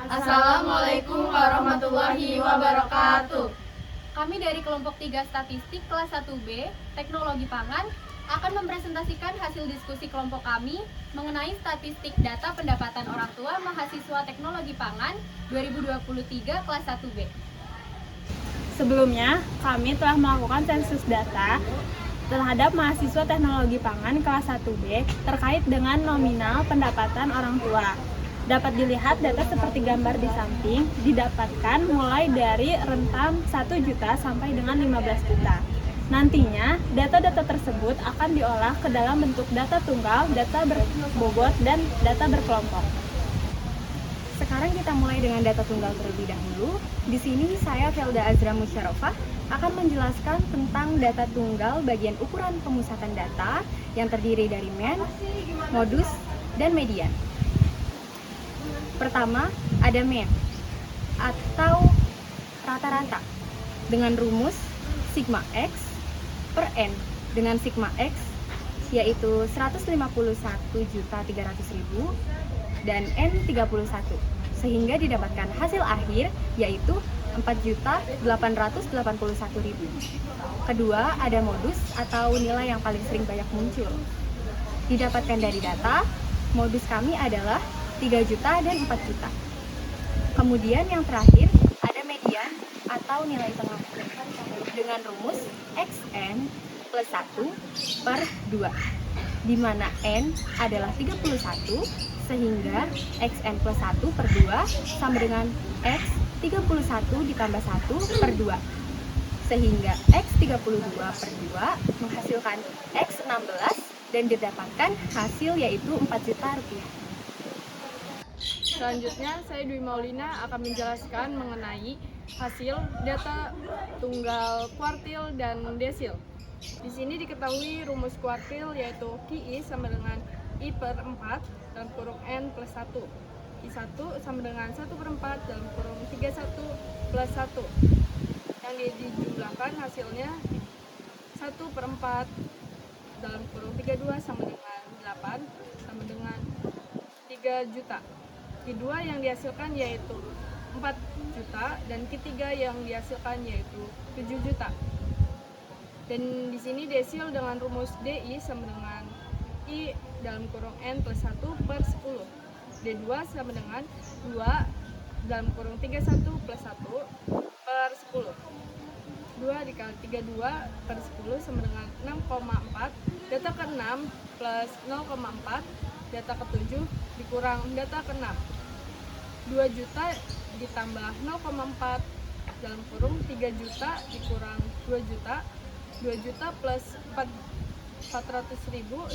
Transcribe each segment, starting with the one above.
Assalamualaikum warahmatullahi wabarakatuh. Kami dari kelompok 3 statistik kelas 1B, Teknologi Pangan, akan mempresentasikan hasil diskusi kelompok kami mengenai statistik data pendapatan orang tua mahasiswa Teknologi Pangan 2023 kelas 1B. Sebelumnya, kami telah melakukan sensus data terhadap mahasiswa Teknologi Pangan kelas 1B terkait dengan nominal pendapatan orang tua. Dapat dilihat data seperti gambar di samping didapatkan mulai dari rentang 1 juta sampai dengan 15 juta. Nantinya, data-data tersebut akan diolah ke dalam bentuk data tunggal, data berbobot, dan data berkelompok. Sekarang kita mulai dengan data tunggal terlebih dahulu. Di sini saya Felda Azra Musyarofah akan menjelaskan tentang data tunggal bagian ukuran pemusatan data yang terdiri dari mean, modus, dan median. Pertama, ada mean atau rata-rata dengan rumus sigma X per N dengan sigma X yaitu 151.300.000 dan N 31 sehingga didapatkan hasil akhir yaitu 4.881.000. Kedua, ada modus atau nilai yang paling sering banyak muncul. Didapatkan dari data, modus kami adalah 3 juta dan 4 juta. Kemudian yang terakhir ada median atau nilai tengah dengan rumus XN plus 1 per 2 di mana N adalah 31 sehingga XN plus 1 per 2 sama dengan X 31 ditambah 1 per 2 sehingga X 32 per 2 menghasilkan X 16 dan didapatkan hasil yaitu 4 juta rupiah. Selanjutnya, saya Dwi Maulina akan menjelaskan mengenai hasil data tunggal kuartil dan desil. Di sini diketahui rumus kuartil yaitu QI sama dengan I per 4 dalam kurung N plus 1. I1 sama dengan 1 per 4 dalam kurung 31 plus 1. Yang dijumlahkan hasilnya 1 per 4 dalam kurung 32 sama dengan 8 sama dengan 3 juta. Kedua yang dihasilkan yaitu 4 juta dan ketiga yang dihasilkan yaitu 7 juta. Dan di sini desil dengan rumus DI sama dengan I dalam kurung N plus 1 per 10. D2 sama dengan 2 dalam kurung 31 plus 1 per 10. 2 dikali 32 per 10 sama dengan 6,4. Data ke-6 plus 0,4. Data ke-7 dikurang data ke-6. 2 juta ditambah 0,4 dalam kurung 3 juta dikurang 2 juta. 2 juta plus 400.000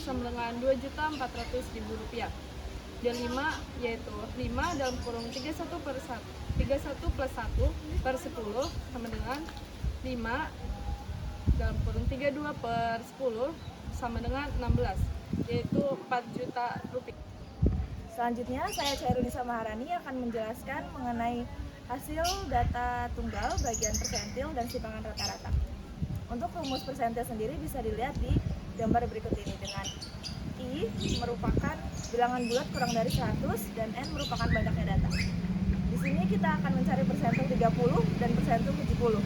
sama dengan 2.400.000 rupiah. Dan 5 yaitu 5 dalam kurung 31 plus 1 per 10 sama dengan 5 dalam kurung 32 per 10 sama dengan 16 yaitu 4 juta rupiah. Selanjutnya, saya Chairunisa Maharani akan menjelaskan mengenai hasil data tunggal bagian persentil dan simpangan rata-rata. Untuk rumus persentil sendiri bisa dilihat di gambar berikut ini dengan I merupakan bilangan bulat kurang dari 100 dan N merupakan banyaknya data. Di sini kita akan mencari persentil 30 dan persentil 70.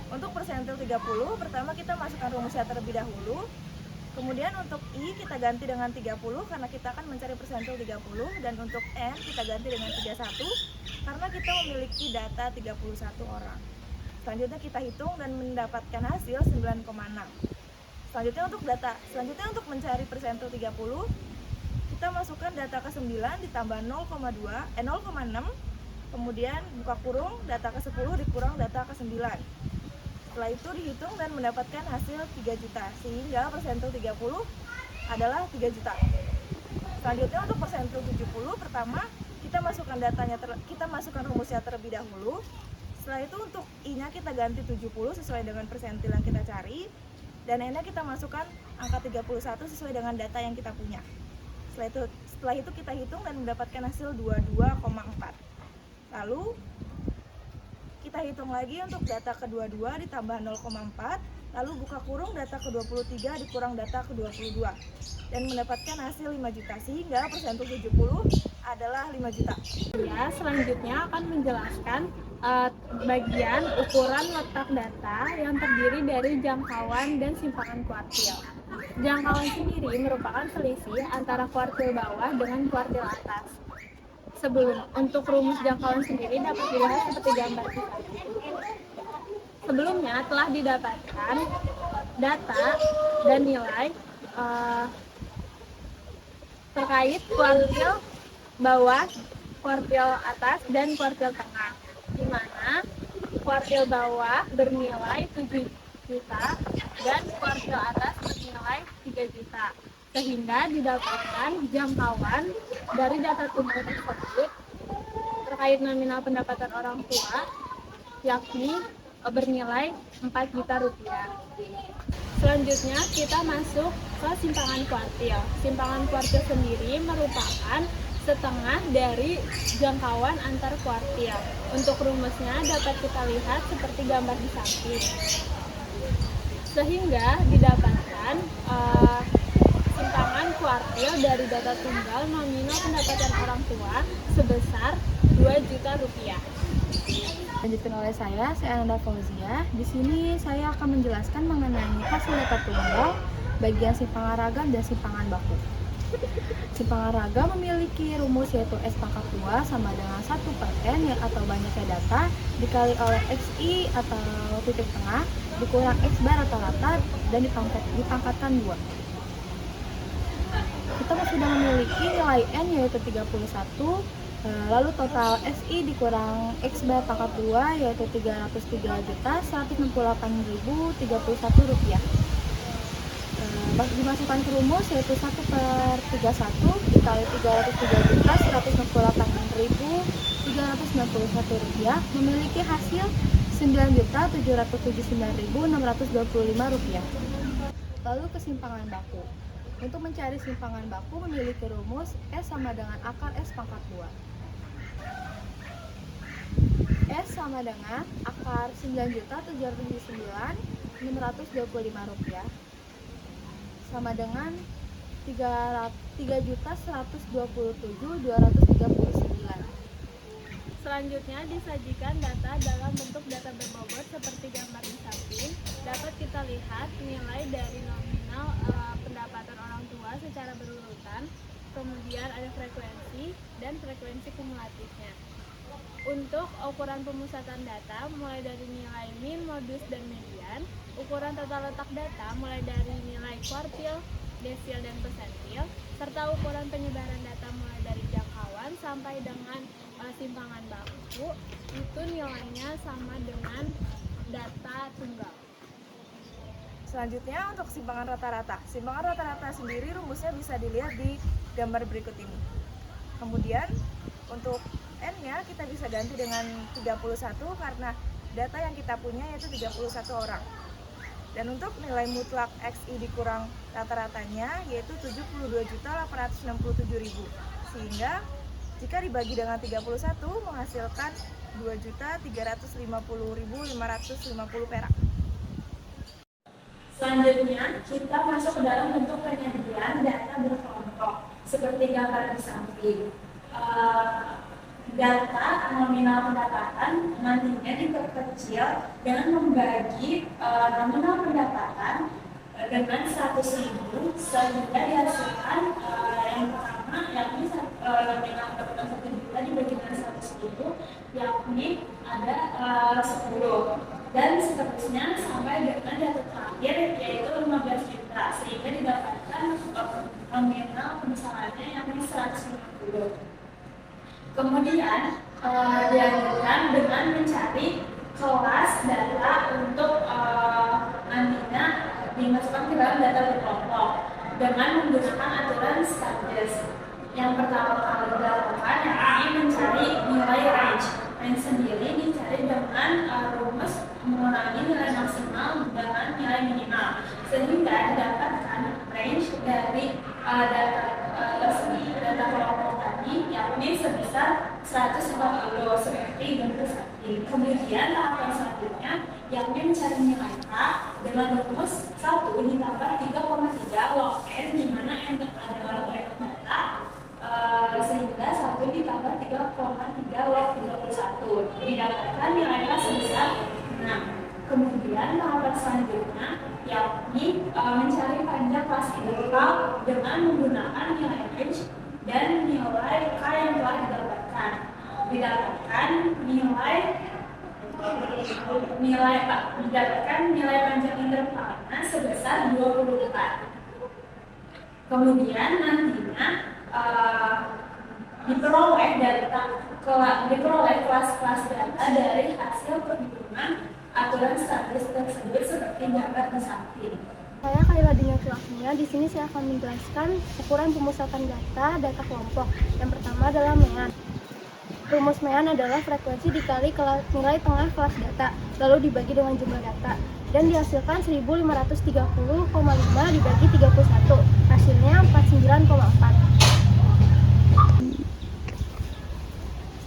Untuk persentil 30, pertama kita masukkan rumusnya terlebih dahulu. Kemudian untuk I kita ganti dengan 30 karena kita akan mencari persentil 30 dan untuk N kita ganti dengan 31 karena kita memiliki data 31 orang. Selanjutnya kita hitung dan mendapatkan hasil 9,6. Selanjutnya untuk mencari persentil 30 kita masukkan data ke-9 ditambah 0,6 kemudian buka kurung data ke-10 dikurang data ke-9. Setelah itu dihitung dan mendapatkan hasil 3 juta sehingga persentil 30 adalah 3 juta. Selanjutnya untuk persentil 70 pertama kita masukkan rumusnya terlebih dahulu. Setelah itu untuk I-nya kita ganti 70 sesuai dengan persentil yang kita cari dan N-nya kita masukkan angka 31 sesuai dengan data yang kita punya. Setelah itu kita hitung dan mendapatkan hasil 22,4. Lalu kita hitung lagi untuk data ke-22 ditambah 0,4, lalu buka kurung data ke-23 dikurang data ke-22, dan mendapatkan hasil 5 juta, sehingga persentil 70 adalah 5 juta. Ya, selanjutnya akan menjelaskan bagian ukuran letak data yang terdiri dari jangkauan dan simpangan kuartil. Jangkauan sendiri merupakan selisih antara kuartil bawah dengan kuartil atas. Untuk rumus jangkauan sendiri dapat dilihat seperti gambar di sini. Sebelumnya telah didapatkan data dan nilai terkait kuartil bawah, kuartil atas, dan kuartil tengah, di mana kuartil bawah bernilai 7 juta dan kuartil atas bernilai 3 juta, sehingga didapatkan jangkauan dari data tunggal tersebut terkait nominal pendapatan orang tua, yakni bernilai 4 juta rupiah. Selanjutnya kita masuk ke simpangan kuartil. Simpangan kuartil sendiri merupakan setengah dari jangkauan antar kuartil. Untuk rumusnya dapat kita lihat seperti gambar di samping. Sehingga didapatkan simpangan kuartil dari data tunggal nominal pendapatan orang tua sebesar 2 juta rupiah. Lanjutkan oleh saya Ananda Fauzia. Di sini saya akan menjelaskan mengenai hasil data tunggal, bagian simpangan ragam dan simpangan baku. Simpangan ragam memiliki rumus yaitu S pangkat 2 sama dengan 1/n atau banyaknya data dikali oleh XI atau titik tengah dikurang X bar rata-rata dan dipangkatkan 2. Kita sudah memiliki nilai N yaitu 31, lalu total SI dikurang X bar pangkat 2 yaitu 303.168.031 rupiah. Dimasukkan ke rumus yaitu 1/31 dikali 303.168.391 rupiah memiliki hasil 9.779.625 rupiah. Lalu kesimpangan baku. Untuk mencari simpangan baku memiliki rumus S sama dengan akar S pangkat 2. S sama dengan akar 9.779.625 rupiah sama dengan 3.127.239. Selanjutnya disajikan data dalam bentuk data berbobot seperti gambar di samping. Dapat kita lihat nilai dari nominal pendapatan orang tua secara berurutan, kemudian ada frekuensi dan frekuensi kumulatifnya. Untuk ukuran pemusatan data mulai dari nilai min, modus, dan median, ukuran tata letak data mulai dari nilai kuartil, desil, dan persentil, serta ukuran penyebaran data mulai dari jangkauan sampai dengan simpangan baku, itu nilainya sama dengan data tunggal. Selanjutnya untuk simpangan rata-rata. Simpangan rata-rata sendiri rumusnya bisa dilihat di gambar berikut ini. Kemudian untuk N-nya kita bisa ganti dengan 31 karena data yang kita punya yaitu 31 orang. Dan untuk nilai mutlak XI dikurang rata-ratanya yaitu 72.867.000. Sehingga jika dibagi dengan 31 menghasilkan 2.350.550 perak. Selanjutnya, kita masuk ke dalam bentuk penyajian data berkelompok seperti gambar di samping. Data nominal pendapatan nantinya diperkecil dengan membagi nominal pendapatan dengan 100.000 sehingga dihasilkan yang pertama yakni nominal pendapatan 1 juta dibagi dengan 100.000 yakni ada 10 dan seterusnya sampai dengan data terakhir yaitu 15 juta sehingga didapatkan nominal pembesarannya yakni 150. Kemudian dilanjutkan dengan mencari kelas data untuk nantinya dimasukkan ke dalam data berkelompok dengan menggunakan aturan Stokes. Yang pertama kali dilakukan yakni mencari nilai range. Range sendiri dicari dengan rumus mengurangi nilai maksimal dengan nilai minimal sehingga didapatkan range dari data kelompok tadi yakni sebesar 140 seperti gambar samping. Kemudian tahapan selanjutnya yakni mencari nilai K dengan rumus 1 ditambah 3,3 log N, di mana N adalah rekor data, sehingga 1 ditambah 3,3 log 31 didapatkan nilai K sebesar 6. Kemudian tahapan selanjutnya yakni mencari panjang kelas interval dengan menggunakan nilai range dan nilai K yang telah didapatkan. Didapatkan nilai panjang intervalnya sebesar 24. Kemudian nantinya diperoleh kelas-kelas data dari hasil perhitungan aturan statistik tersebut seperti gambar di samping. Saya Kaila Dinyatul. Di sini saya akan menjelaskan ukuran pemusatan data kelompok. Yang pertama adalah mean. Rumus mean adalah frekuensi dikali nilai tengah kelas data, lalu dibagi dengan jumlah data, dan dihasilkan 1530,5 dibagi 31. Hasilnya 49,4.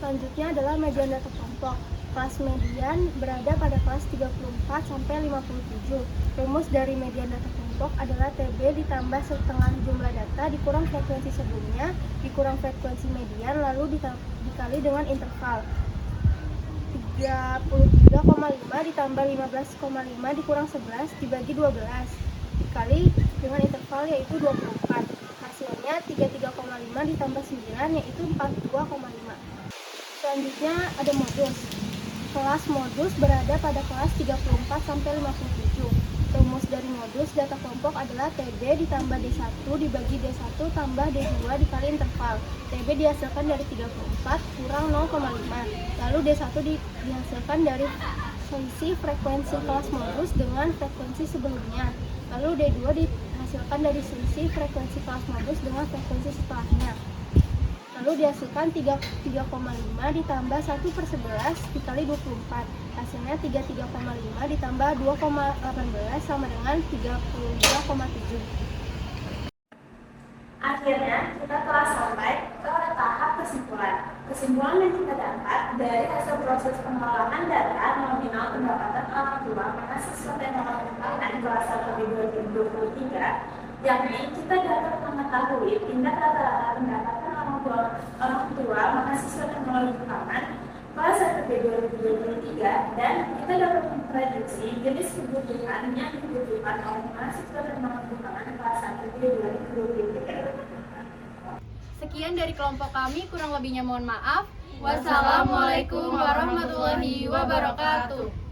Selanjutnya adalah median data kelompok. Kelas median berada pada kelas 34 sampai 57. Rumus dari median data kelompok adalah TB ditambah setengah jumlah data dikurang frekuensi sebelumnya dikurang frekuensi median lalu dikali dengan interval. 33,5 ditambah 15,5 dikurang 11 dibagi 12 dikali dengan interval yaitu 24. Hasilnya 33,5 ditambah 9 yaitu 42,5. Selanjutnya ada modus. Kelas modus berada pada kelas 34 sampai 57. Rumus dari modus data kelompok adalah TB ditambah D1 dibagi D1 tambah D2 dikali interval. TB dihasilkan dari 34 kurang 0,5. Lalu D1 dihasilkan dari selisih frekuensi kelas modus dengan frekuensi sebelumnya. Lalu D2 dihasilkan dari selisih frekuensi kelas modus dengan frekuensi setelahnya. Lalu dihasilkan 33,5 ditambah 1/11 dikali 24. Hasilnya 33,5 ditambah 2,18 sama dengan 32,7. Akhirnya kita telah sampai ke tahap kesimpulan. Kesimpulan yang kita dapat dari hasil proses pengolahan data nominal pendapatan orang tua mahasiswa teknologi pangan kelas 1 di 2023, yakni kita dapat mengetahui tingkat rata-rata pendapatan orang tua mahasiswa teknologi pangan kelas 1 2023, dan kita dapat memprediksi jenis kebutuhan yang dibutuhkan oleh mahasiswa teknologi pangan kelas 1 2023. Sekian dari kelompok kami, kurang lebihnya mohon maaf. Wassalamualaikum warahmatullahi wabarakatuh.